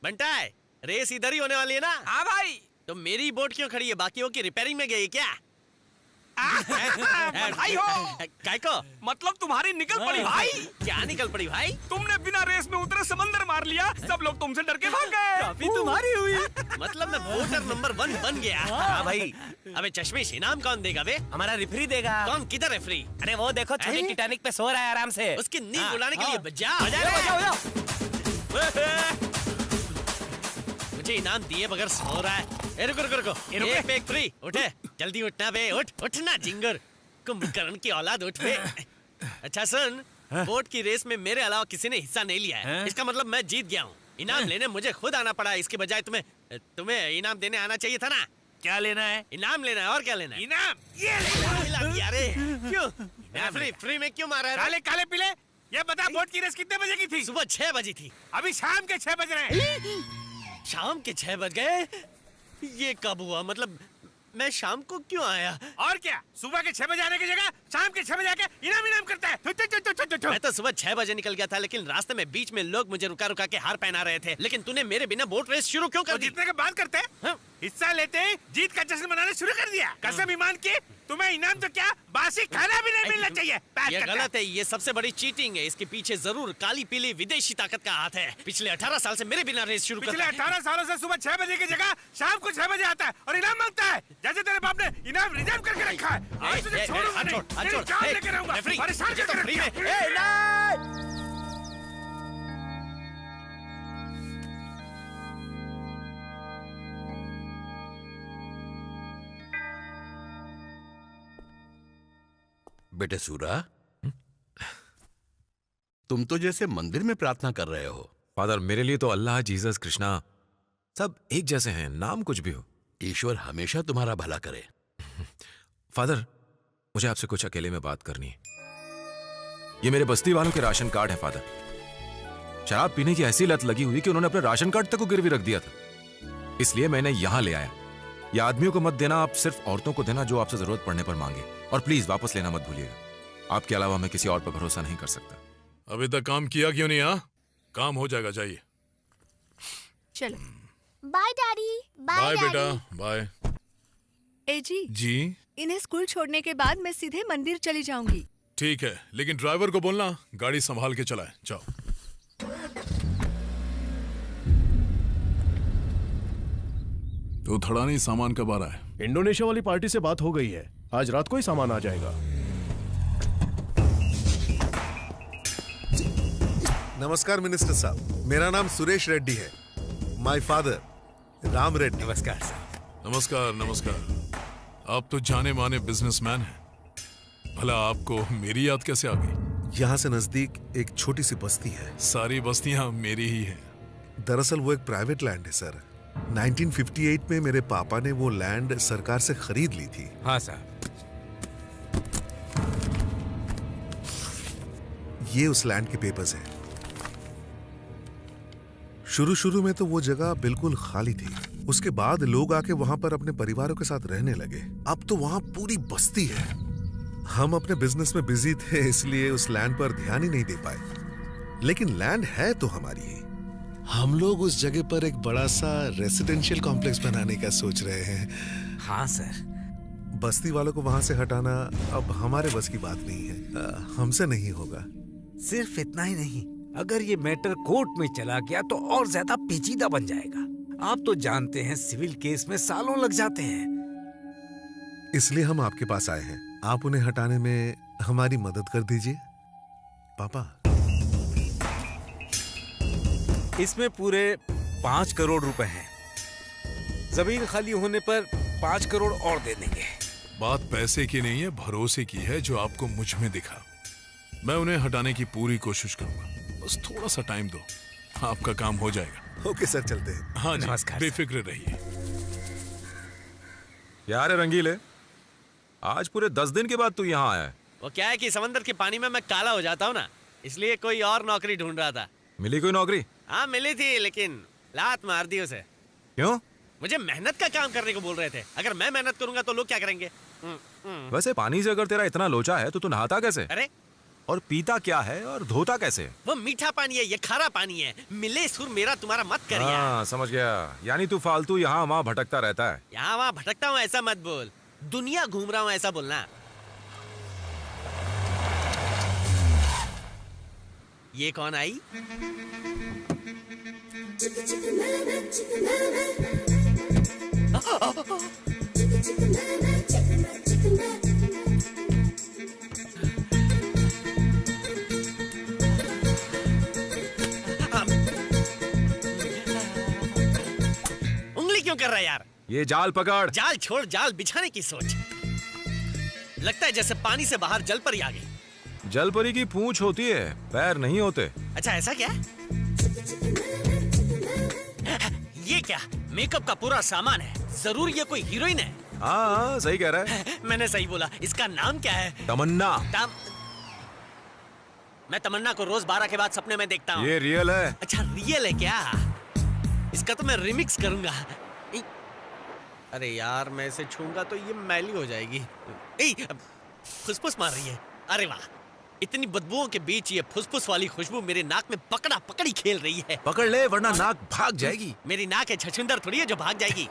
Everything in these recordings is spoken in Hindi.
बंटा है, रेस इधर ही होने वाली है ना? हाँ भाई। तो मेरी बोट क्यों खड़ी है? बाकियों की रिपेयरिंग में गई क्या? बधाई हो। काय को? मतलब तुम्हारी निकल पड़ी भाई। क्या निकल पड़ी भाई? तुमने बिना रेस में उतरे समंदर मार लिया, सब लोग तुमसे डर के भाग गए। ट्रॉफी तुम्हारी हुई। मतलब मैं वोटर नंबर 1 बन गया। हाँ भाई। अबे चश्मिश, इनाम कौन देगा बे? हमारा रेफरी देगा। कौन? किधर रेफरी? अरे वो देखो छोटी टिटैनिक पे सो रहा है आराम से। उसकी नींद उड़ाने के लिए बजा मुझे इनाम दिए बगैर सो रहा है। रुको रुको रुको, एक पे एक फ्री। उठे, जल्दी उठना बे, उठना जिंगर, कुंभकर्ण की औलाद, उठ बे। अच्छा सुन, बोट की रेस में मेरे अलावा किसी ने हिस्सा नहीं लिया है। इसका मतलब मैं जीत गया हूँ। इनाम लेने मुझे खुद आना पड़ा, इसके बजाय तुम्हें इनाम देने आना चाहिए था ना। क्या लेना है? इनाम लेना है, और क्या लेना है? इनाम ये ले। क्यों फ्री में क्यों मारा है? काले काले पीले, ये बता बोट की रेस कितने बजे की थी? सुबह 6 बजी थी। अभी शाम के 6 बज रहे हैं। शाम के 6 बज गए? ये कब हुआ? मतलब मैं शाम को क्यों आया? और क्या, सुबह के 6 बजे आने की जगह शाम के 6 बजे आके इनाम करता है। मैं तो सुबह 6 बजे निकल गया था, लेकिन रास्ते में बीच में लोग मुझे रुका रुका के हार पहना रहे थे। लेकिन तूने मेरे बिना बोट रेस शुरू क्यों कर दी? जीतने के बाद करते हैं। हाँ? हिस्सा लेते ही जीत का जश्न मनाना शुरू कर दिया। कसम ईमान की, तुम्हें इनाम तो क्या बासी खाना भी नहीं मिलना चाहिए। ये गलत है, ये सबसे बड़ी चीटिंग है। इसके पीछे जरूर काली पीली विदेशी ताकत का हाथ है। पिछले 18 साल से मेरे बिना रेस शुरू पिछले 18 सालों से सुबह 6 बजे की जगह शाम को 6 बजे आता है और इनाम मांगता है। जैसे तेरे बाप ने इनाम रिजर्व करके रखा है। आज तुझे छोड़ूंगा नहीं, तेरी जान लेके रहूंगा, परेशान करके रखूंगा। बेटे सूरा, तुम तो जैसे मंदिर में प्रार्थना कर रहे हो। फादर, मेरे लिए तो अल्लाह, जीसस, कृष्णा सब एक जैसे हैं, नाम कुछ भी हो। ईश्वर हमेशा तुम्हारा भला करे। फादर, मुझे आपसे कुछ अकेले में बात करनी है। ये मेरे बस्ती वालों के राशन कार्ड है फादर। शराब पीने की ऐसी लत लगी हुई कि उन्होंने अपने राशन कार्ड तक को गिरवी रख दिया था। इसलिए मैंने यहां ले आया। ये आदमियों को मत देना, आप सिर्फ औरतों को देना जो आपसे जरूरत पड़ने पर मांगे। और प्लीज वापस लेना मत भूलिएगा। आपके अलावा मैं किसी और पर भरोसा नहीं कर सकता। अभी तक काम किया क्यों नहीं? काम हो जाएगा, चाहिए। चलो। Bye daddy. बाय बेटा, बाय। ए जी, इन्हें स्कूल छोड़ने के बाद मैं सीधे मंदिर चली जाऊंगी। ठीक है, लेकिन ड्राइवर को बोलना गाड़ी संभाल के चलाए। जाओ। तो थड़ानी सामान कब आ रहा है? इंडोनेशिया वाली पार्टी से बात हो गई है, आज रात को ही सामान आ जाएगा। नमस्कार मिनिस्टर साहब, मेरा नाम सुरेश रेड्डी है। My father Ram Reddy. नमस्कार साहब। नमस्कार नमस्कार। आप तो जाने माने बिजनेसमैन हैं। भला आपको मेरी याद कैसे आ गई? यहाँ से नजदीक एक छोटी सी बस्ती है। सारी बस्तियां मेरी ही हैं। दरअसल वो एक प्राइवेट लैंड है सर। 1958 में मेरे पापा ने वो लैंड सरकार से खरीद ली थी। हाँ साहब। ये उस लैंड के पेपर्स हैं। शुरू में तो वो जगह बिल्कुल खाली थी। उसके बाद लोग आके वहां पर अपने परिवारों के साथ रहने लगे। अब तो वहां पूरी बस्ती है। हम अपने बिजनेस में बिजी थे, इसलिए उस लैंड पर ध्यान ही नहीं दे पाए। लेकिन लैंड है तो हमारी ही। हम लोग उस जगह पर एक बड़ा सा रेसिडेंशियल कॉम्प्लेक्स बनाने का सोच रहे हैं। हाँ सर। बस्ती वालों को वहां से हटाना अब हमारे बस की बात नहीं है। हमसे नहीं होगा। सिर्फ इतना ही नहीं, अगर ये मैटर कोर्ट में चला गया तो और ज्यादा पेचीदा बन जाएगा। आप तो जानते हैं सिविल केस में सालों लग जाते हैं। इसलिए हम आपके पास आए हैं। आप उन्हें हटाने में हमारी मदद कर दीजिए पापा। इसमें पूरे 5 करोड़ रुपए हैं। जमीन खाली होने पर 5 करोड़ और दे देंगे। बात पैसे की नहीं है, भरोसे की है जो आपको मुझ में दिखा। मैं उन्हें हटाने की पूरी कोशिश करूंगा। बस थोड़ा सा टाइम दो, आपका काम हो जाएगा। ओके सर, चलते हैं। हाँ जी, नमस्कार। बेफिक्र रहिए। यार रंगीले, आज पूरे 10 दिन के बाद तू यहाँ आया है। वो क्या है कि समंदर के पानी में मैं काला हो जाता हूँ ना, इसलिए कोई और नौकरी ढूंढ रहा था। मिली कोई नौकरी? हाँ मिली थी, लेकिन लात मार दी उसे। क्यों? मुझे मेहनत का काम करने को बोल रहे थे। अगर मैं मेहनत करूंगा तो लोग क्या करेंगे? वैसे पानी से अगर तेरा इतना लोचा है तो तू नहाता कैसे? अरे और पीता क्या है और धोता कैसे? वो मीठा पानी है, ये खारा पानी है। मिले सुर मेरा तुम्हारा मत कर यार। हाँ समझ गया, यानी तू फालतू यहाँ वहाँ भटकता रहता है। यहाँ वहाँ भटकता हूँ ऐसा मत बोल, दुनिया घूम रहा हूँ ऐसा बोलना। ये कौन आई? उंगली क्यों कर रहा है यार? ये जाल पकड़। जाल छोड़, जाल बिछाने की सोच। लगता है जैसे पानी से बाहर जल परी आ गई। जलपरी की पूंछ होती है, पैर नहीं होते। अच्छा ऐसा क्या? ये क्या? मेकअप का पूरा सामान है, जरूर ये कोई हीरोइन है। हाँ सही कह रहा है। मैंने सही बोला। इसका नाम क्या है? तमन्ना। मैं तमन्ना को रोज 12 के बाद सपने में देखता हूँ। ये रियल है। अच्छा रियल है क्या? इसका तो मैं रिमिक्स करूंगा। अरे यार मैं इसे छूंगा तो ये मैली हो जाएगी। फुसफुस मार रही है। अरे वाह, इतनी बदबुओं के बीच ये फुसफुस वाली खुशबू मेरे नाक में पकड़ा पकड़ी खेल रही है। पकड़ ले वरना नाक भाग जाएगी। मेरी नाक है छछुंदर थोड़ी है जो भाग जाएगी।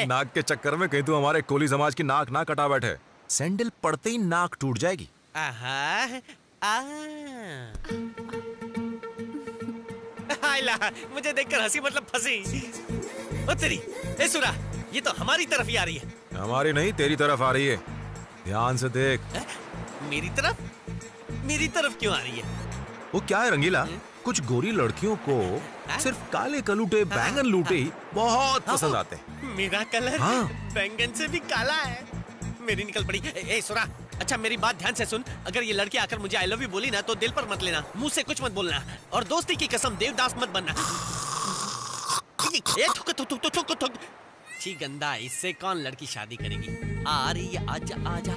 नाक के चक्कर में कहीं तू हमारे कोली समाज की नाक ना कटा बैठे। सैंडल पड़ते ही नाक टूट जाएगी। मुझे देखकर हंसी मतलब फंसी। ओ तेरी, ए सुरा, ये तो हमारी तरफ ही आ रही है। हमारी नहीं तेरी तरफ आ रही है, ध्यान से देख। मेरी तरफ? मेरी तरफ क्यों आ रही है? वो क्या है रंगीला, कुछ गोरी लड़कियों को सिर्फ काले कलूटे बैंगन लूटे ही बहुत पसंद आते हैं। मेरा कलर बैंगन से भी काला है। मेरी निकल पड़ी। ए सुरा, अच्छा मेरी बात ध्यान से सुन। अगर ये लड़की आकर मुझे आई लव यू बोली ना तो दिल पर मत लेना, मुंह से कुछ मत बोलना, और दोस्ती की कसम देवदास मत बनना। थुक। छी गंदा, इससे कौन लड़की शादी करेगी? आ रही है, आजा आजा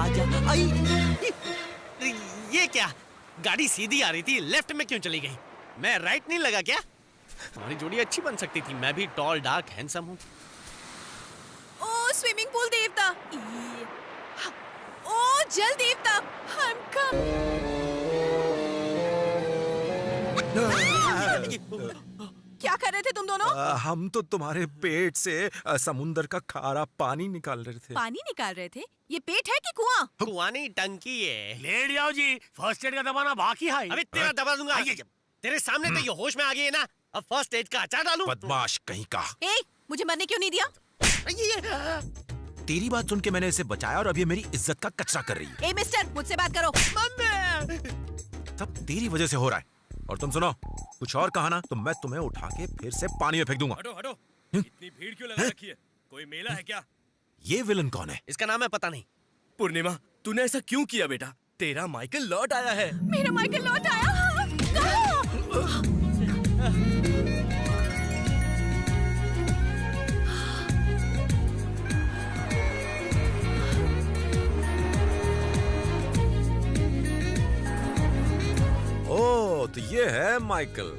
आजा। आई ये क्या? गाड़ी सीधी आ रही थी, लेफ्ट में क्यों चली गई? मैं राइट नहीं लगा क्या? हमारी जोड़ी अच्छी बन सकती थी। मैं भी टॉल डार्क हैंडसम हूँ। ओ स्विमिंग पूल देवता, ओ जल देवता, I'm coming। क्या कर रहे थे तुम दोनों? हम तो तुम्हारे पेट से समुंदर का खारा पानी निकाल रहे थे। पानी निकाल रहे थे? ये पेट है कि कुआं? कुआं नहीं, टंकी है। ले आओ जी, फर्स्ट एड का दबाना बाकी है। अबे तेरा दबा दूंगा। तेरे सामने तो ये होश में आ गई है ना, अब फर्स्ट एड का अचार डालूं? बदमाश कहीं का। ए, मुझे मरने क्यों नहीं दिया? तेरी बात सुन के मैंने इसे बचाया और अब ये मेरी इज्जत का कचरा कर रही है। ए मिस्टर, मुझसे बात करो। सब तेरी वजह से हो रहा है। और तुम सुनो, कुछ और कहा ना तो मैं तुम्हें उठा के फिर से पानी में फेंक दूंगा। हटो। इतनी भीड़ क्यों लगा रखी है? कोई मेला है क्या? ये विलन कौन है? इसका नाम है पता नहीं। पूर्णिमा, तूने ऐसा क्यों किया बेटा? तेरा माइकल लौट आया है। मेरा माइकल लौट आया? ओ तो ये है माइकल,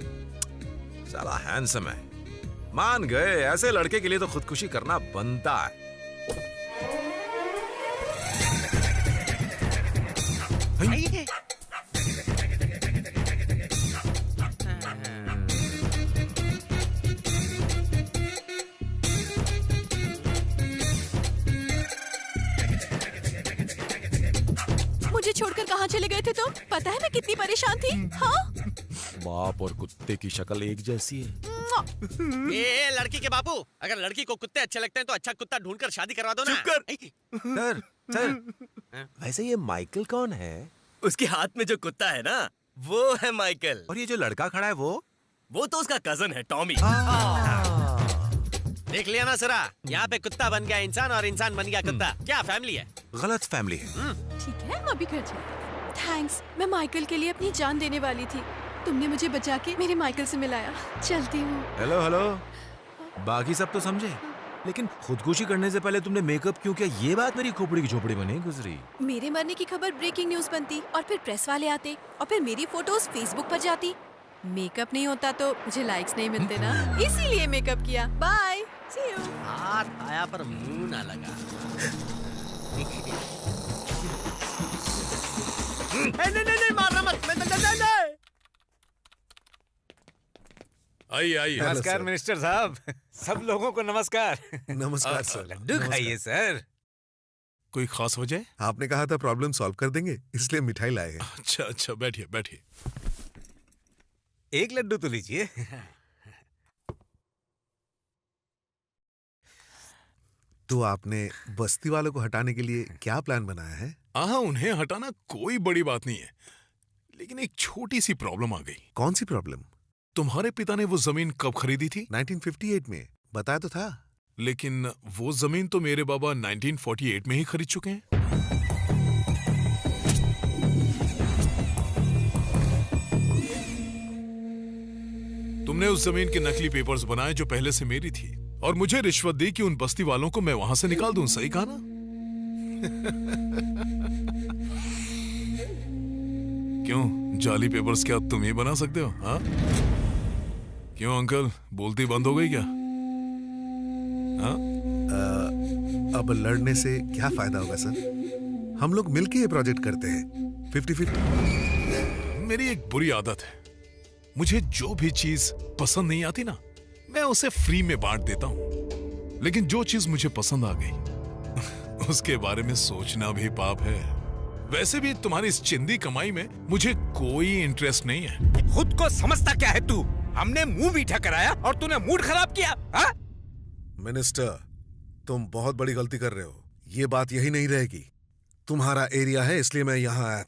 साला हैंडसम है। मान गए, ऐसे लड़के के लिए तो खुदकुशी करना बनता है। मुझे छोड़कर कहाँ चले गए थे तुम? पता है मैं कितनी परेशान थी। हाँ? बाप और कुत्ते की शक्ल एक जैसी है। ये लड़की के बापू, अगर लड़की को कुत्ते अच्छे लगते हैं तो अच्छा कुत्ता ढूंढकर शादी करवा दो ना। सर, वैसे ये माइकल कौन है? उसके हाथ में जो कुत्ता है ना, वो है माइकल। और ये जो लड़का खड़ा है वो तो उसका कजन है, टॉमी। देख लिया ना सरा, यहाँ पे कुत्ता बन गया इंसान और इंसान बन गया कुत्ता। क्या फैमिली है? गलत फैमिली है। ठीक है, हम अभी घर चलते। थैंक्स, मैं माइकल के लिए अपनी जान देने वाली थी। तुमने मुझे बचा के मेरे माइकल से मिलाया। चलती हूँ। हेलो। बाकी सब तो समझे, लेकिन खुदकुशी करने से पहले तुमने मेकअप क्यों किया? ये बात मेरी खोपड़ी की झोपड़ी में नहीं गुजरी। मेरे मरने की खबर ब्रेकिंग न्यूज बनती और फिर प्रेस वाले आते और फिर मेरी फोटोज फेसबुक पर जाती। मेकअप नहीं होता तो मुझे लाइक्स नहीं मिलते ना, इसीलिए मेकअप किया। Bye, see you. हाथ आया पर मुंह ना लगा। नहीं मारना मत। नहीं। आइए आइए। नमस्कार मिनिस्टर साहब, सब लोगों को नमस्कार। नमस्कार सर। लड्डू खाइए सर। कोई खास वजह? आपने कहा था प्रॉब्लम सॉल्व कर देंगे, इसलिए मिठाई लाए हैं। अच्छा अच्छा, बैठिए बैठिए। एक लड्डू तो लीजिए। तो आपने बस्ती वालों को हटाने के लिए क्या प्लान बनाया है? हाँ, उन्हें हटाना कोई बड़ी बात नहीं है, लेकिन एक छोटी सी प्रॉब्लम आ गई। कौन सी प्रॉब्लम? तुम्हारे पिता ने वो जमीन कब खरीदी थी? 1958 में, बताया तो था। लेकिन वो जमीन तो मेरे बाबा 1948 में ही खरीद चुके हैं। तुमने उस जमीन के नकली पेपर्स बनाए जो पहले से मेरी थी, और मुझे रिश्वत दी कि उन बस्ती वालों को मैं वहां से निकाल दूं। सही कहा ना? क्यों, जाली पेपर्स क्या तुम ही बना सकते हो? हाँ? क्यों अंकल, बोलती बंद हो गई क्या? हाँ? अब लड़ने से क्या फायदा होगा सर? हम लोग मिलके ये प्रोजेक्ट करते हैं, 50-50। मेरी एक बुरी आदत है, मुझे जो भी चीज पसंद नहीं आती ना, मैं उसे फ्री में बांट देता हूं। लेकिन जो चीज मुझे पसंद आ गई उसके बारे में सोचना भी पाप है। वैसे भी तुम्हारी इस चिंदी कमाई में मुझे कोई इंटरेस्ट नहीं है। खुद को समझता क्या है तू? हमने मुंह मीठा कराया और तूने मूड खराब किया। हाँ? मिनिस्टर, तुम बहुत बड़ी गलती कर रहे हो। ये बात यही नहीं रहेगी। तुम्हारा एरिया है, इसलिए मैं यहाँ आया